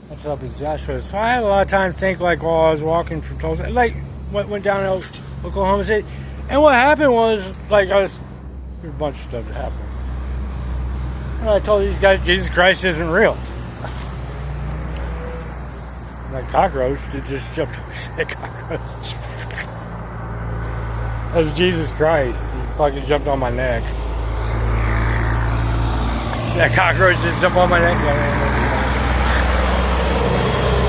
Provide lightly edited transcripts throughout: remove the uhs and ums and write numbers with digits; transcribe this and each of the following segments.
What's up, it's Joshua. So I had a lot of time to think, like, while I was walking from Tulsa, like, went down to Oklahoma City. And what happened was, like, there's a bunch of stuff that happened. And I told these guys, Jesus Christ isn't real. That cockroach that just jumped on me. Cockroach. That was Jesus Christ. He fucking jumped on my neck. That cockroach just jumped on my neck.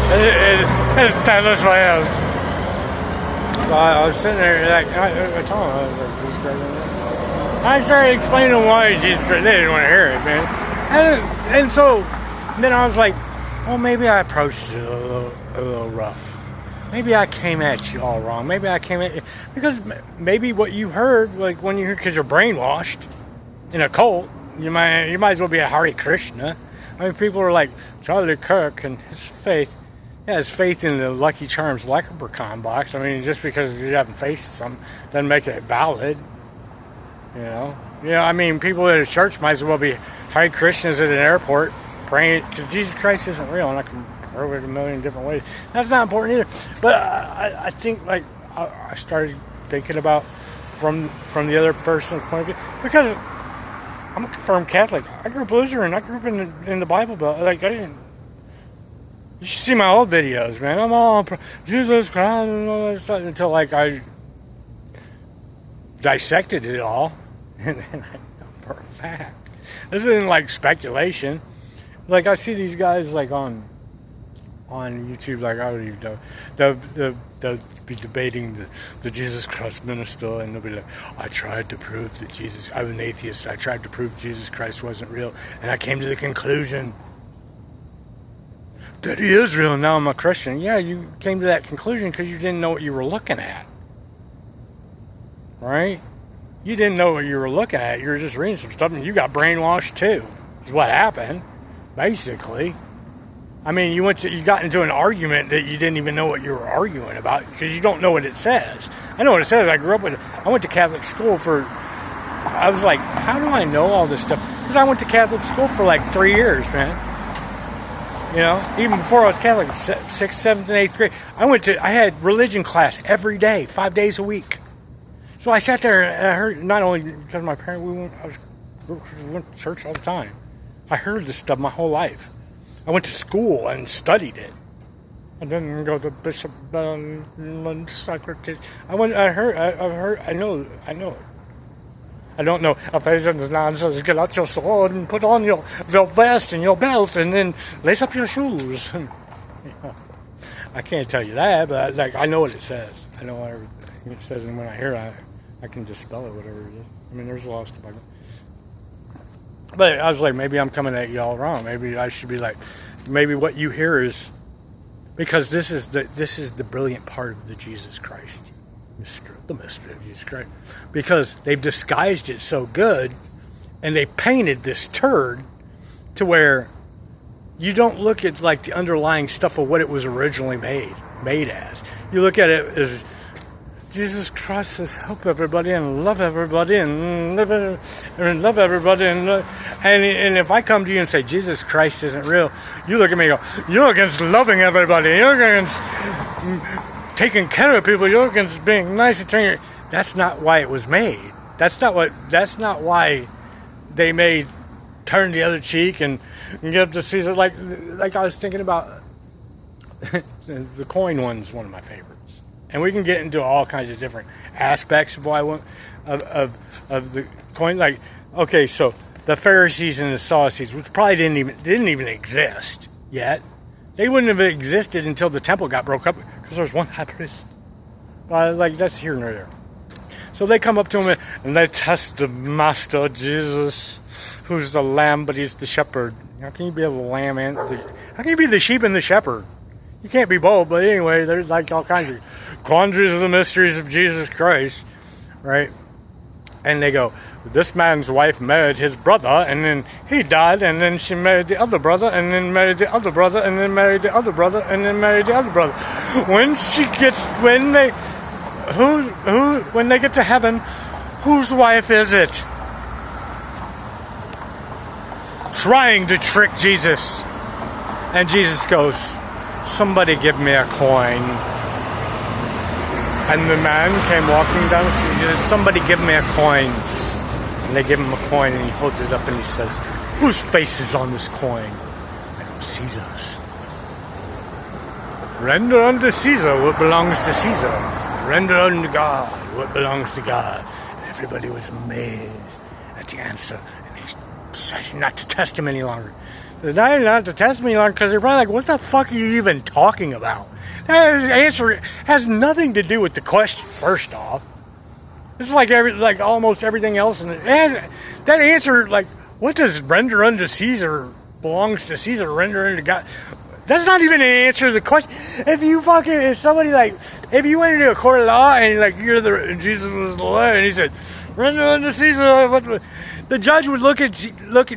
It's Tyler Slams. So I was sitting there, like, I told him, I was like, Jesus Christ. I started explaining to them why Jesus Christ. They didn't want to hear it, man. And so then I was like, well, maybe I approached it a little rough. Maybe I came at you all wrong. Maybe I came at you because maybe what you heard, like when you hear, because you're brainwashed in a cult, you might as well be a Hare Krishna. I mean, people are like Charlie Kirk and his faith. Yeah, his faith in the Lucky Charms leprechaun box. I mean, just because you haven't faced something doesn't make it valid. You know. I mean, people at a church might as well be Hare Krishnas at an airport praying because Jesus Christ isn't real, and I can prove it a million different ways. That's not important either. But I think, like, I started thinking about from the other person's point of view, because I'm a confirmed Catholic. I grew up Lutheran. I grew up in the Bible Belt. Like, I didn't. You should see my old videos, man. I'm all Jesus Christ and all that stuff until, like, I dissected it all, and then I know for a fact. This isn't like speculation. Like, I see these guys, like, on YouTube, like, I don't even know. They'll be debating the Jesus Christ minister, and they'll be like, I tried to prove that I'm an atheist. I tried to prove Jesus Christ wasn't real, and I came to the conclusion that he is real, and now I'm a Christian. Yeah, you came to that conclusion because you didn't know what you were looking at. Right? You didn't know what you were looking at. You were just reading some stuff, and you got brainwashed too. Is what happened, basically. I mean, you got into an argument that you didn't even know what you were arguing about because you don't know what it says. I know what it says. I went to Catholic school I was like, how do I know all this stuff? Because I went to Catholic school for like 3 years, man. You know, even before I was Catholic, 6th, 7th, and 8th grade, I had religion class every day, 5 days a week. So I sat there and I heard, not only because my parents, we went to church all the time. I heard this stuff my whole life. I went to school and studied it. I didn't go to Bishop Socrates. I know it. I don't know. Ephesians 9 says, get out your sword and put on your vest and your belt and then lace up your shoes. I can't tell you that, but like, I know what it says. I know everything it says, and when I hear it, I can just spell it, whatever it is. I mean, there's a lot of stuff I can. But I was like, maybe I'm coming at you all wrong. Maybe I should be like, maybe what you hear is, because this is the brilliant part of the Jesus Christ. The mystery of Jesus Christ, because they've disguised it so good, and they painted this turd to where you don't look at like the underlying stuff of what it was originally made as. You look at it as Jesus Christ says, help everybody and love everybody and love everybody and if I come to you and say Jesus Christ isn't real, you look at me and go, you're against loving everybody. You're against taking care of people. You're against being nice and turning. That's not why it was made. That's not why they made turn the other cheek and give to Caesar. Like I was thinking about the coin one's one of my favorites. And we can get into all kinds of different aspects of why of the coin. Like, okay, so the Pharisees and the Sadducees, which probably didn't even exist yet. They wouldn't have existed until the temple got broke up because there's one high priest. Like, that's here nor there. So they come up to him and they test the master, Jesus, who's the lamb, but he's the shepherd. How can you be the lamb and how can you be the sheep and the shepherd? You can't be both, but anyway, there's like all kinds of quandaries of the mysteries of Jesus Christ, right? And they go, this man's wife married his brother, and then he died, and then she married the other brother, and then married the other brother, and then married the other brother, and then married the other brother. When they get to heaven, whose wife is it? Trying to trick Jesus. And Jesus goes, somebody give me a coin. And the man came walking down the street. He said, somebody give me a coin. And they give him a coin, and he holds it up and he says, whose face is on this coin? Caesar's. Render unto Caesar what belongs to Caesar. Render unto God what belongs to God. And everybody was amazed at the answer. And he decided not to test him any longer. He decided not to test me any longer because they're probably like, what the fuck are you even talking about? That answer has nothing to do with the question, first off. It's like almost everything else. And that answer, like, what does render unto Caesar belongs to Caesar, render unto God? That's not even an answer to the question. If you went into a court of law and Jesus was the lawyer and he said, render unto Caesar, the judge would look at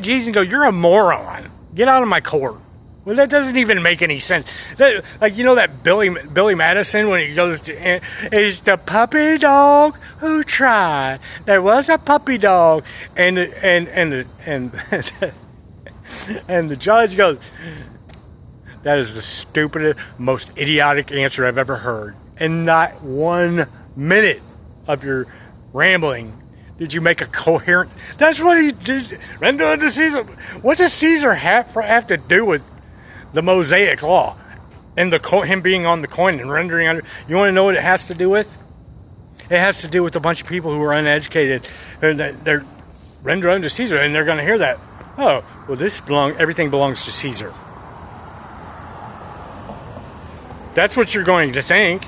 Jesus and go, you're a moron. Get out of my court. Well, that doesn't even make any sense. That Billy Madison, when he goes to, is the puppy dog who tried. There was a puppy dog, and the judge goes, that is the stupidest, most idiotic answer I've ever heard. And not 1 minute of your rambling did you make a coherent. That's what he did. Render unto Caesar. What does Caesar have to do with the Mosaic Law and him being on the coin and rendering under? You want to know what it has to do with? It has to do with a bunch of people who are uneducated and they're render unto Caesar, and they're going to hear that. Oh, well, everything belongs to Caesar. That's what you're going to think.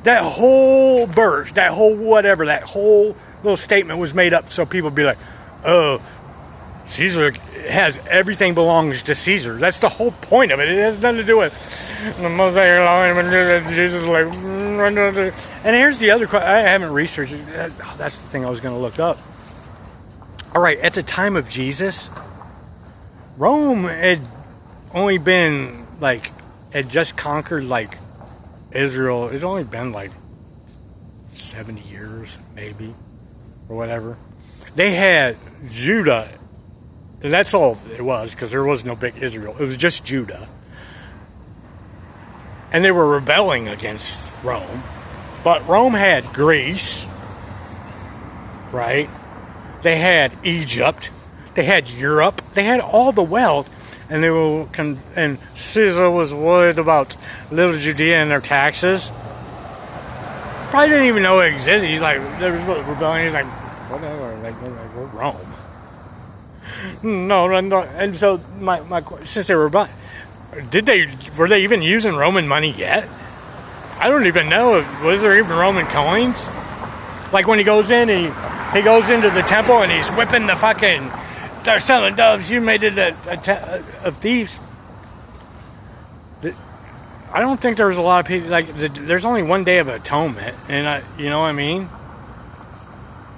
That whole verse, that whole little statement was made up so people be like, oh, Caesar has everything belongs to Caesar. That's the whole point of it. It has nothing to do with the Mosaic Law. And Jesus is like, and here's the other question. I haven't researched it. That's the thing I was going to look up. All right, at the time of Jesus, Rome had only been had just conquered Israel. It's only been 70 years, maybe, or whatever. They had Judah. And that's all it was, because there was no big Israel. It was just Judah. And they were rebelling against Rome. But Rome had Greece, right? They had Egypt. They had Europe. They had all the wealth. And and Caesar was worried about little Judea and their taxes. Probably didn't even know it existed. He's like, there was rebellion. He's like, whatever, we're Rome. No, and so my since they were were they even using Roman money yet? I don't even know. Was there even Roman coins? Like when he goes in and he goes into the temple and he's whipping the fucking, they're selling doves. You made it a thieves. I don't think there was a lot of people there's only one day of atonement, and you know what I mean.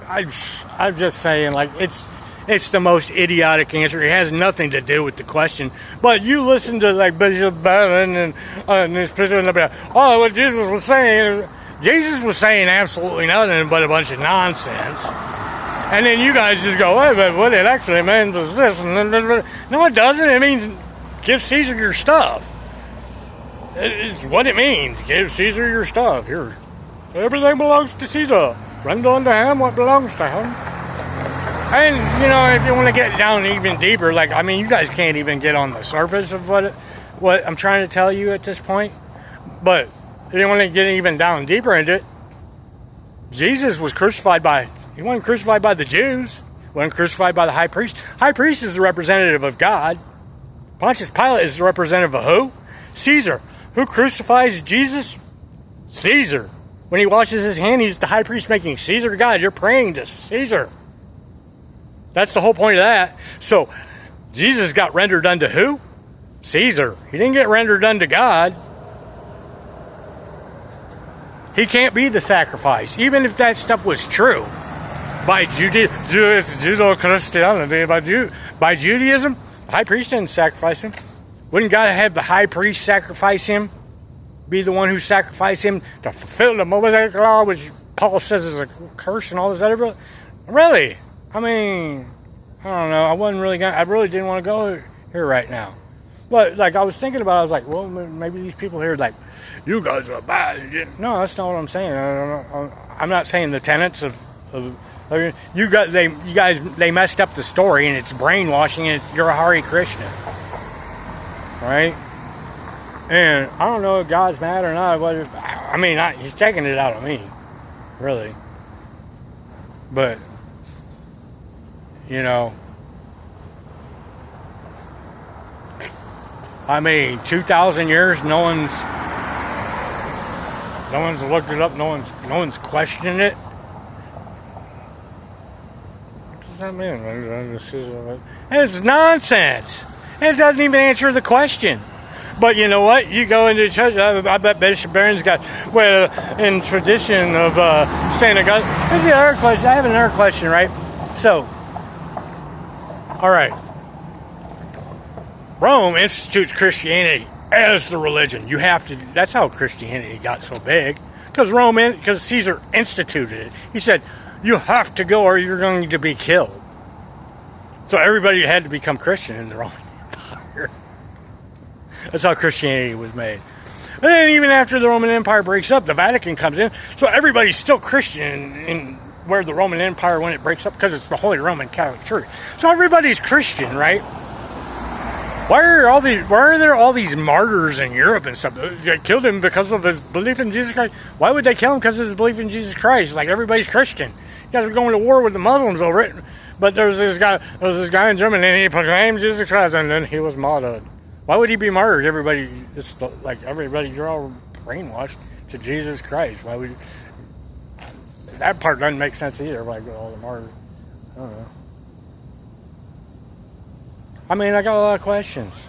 I'm just saying It's the most idiotic answer. It has nothing to do with the question. But you listen to Bishop Barron and this person about, what Jesus was saying. Jesus was saying absolutely nothing but a bunch of nonsense. And then you guys just go, hey, but what it actually means is this. No, it doesn't. It means give Caesar your stuff. It's what it means. Give Caesar your stuff. Here, everything belongs to Caesar. Render unto him what belongs to him. And, if you want to get down even deeper, you guys can't even get on the surface of what I'm trying to tell you at this point. But if you want to get even down deeper into it, Jesus was he wasn't crucified by the Jews. He wasn't crucified by the high priest. High priest is the representative of God. Pontius Pilate is the representative of who? Caesar. Who crucifies Jesus? Caesar. When he washes his hand, he's the high priest making Caesar God. You're praying to Caesar. That's the whole point of that. So, Jesus got rendered unto who? Caesar. He didn't get rendered unto God. He can't be the sacrifice. Even if that stuff was true. By Judeo-Christianity, by Judaism, the high priest didn't sacrifice him. Wouldn't God have the high priest sacrifice him? Be the one who sacrificed him to fulfill the Mosaic Law, which Paul says is a curse and all this other. Really? I don't know. I really didn't want to go here right now. But like I was thinking about, I was like, well, maybe these people here, like, you guys are bad. No, that's not what I'm saying. I'm not saying the tenets of you guys they messed up the story and it's brainwashing and you're a Hare Krishna, right? And I don't know if God's mad or not. I mean, he's taking it out of me, really. But you know. I mean, 2,000 years, no one's looked it up, no one's questioned it. What does that mean? It's nonsense. It doesn't even answer the question. But you know what? You go into church, I bet Bishop Barron's got, well, in tradition of St. Augustine. Here's the other question. I have another question, right? So, all right. Rome institutes Christianity as the religion. You have to. That's how Christianity got so big, because Caesar instituted it. He said, "You have to go, or you're going to be killed." So everybody had to become Christian in the Roman Empire. That's how Christianity was made. And then even after the Roman Empire breaks up, the Vatican comes in, so everybody's still Christian in where the Roman Empire when it breaks up, because it's the Holy Roman Catholic Church. So everybody's Christian, right? Why are there all these martyrs in Europe and stuff? They killed him because of his belief in Jesus Christ. Why would they kill him because of his belief in Jesus Christ? Like, everybody's Christian. You guys are going to war with the Muslims over it. But there was this guy in Germany, and he proclaimed Jesus Christ, and then he was martyred. Why would he be martyred? You're all brainwashed to Jesus Christ. Why would you? That part doesn't make sense either. Like, all the martyrs. I don't know. I mean, I got a lot of questions.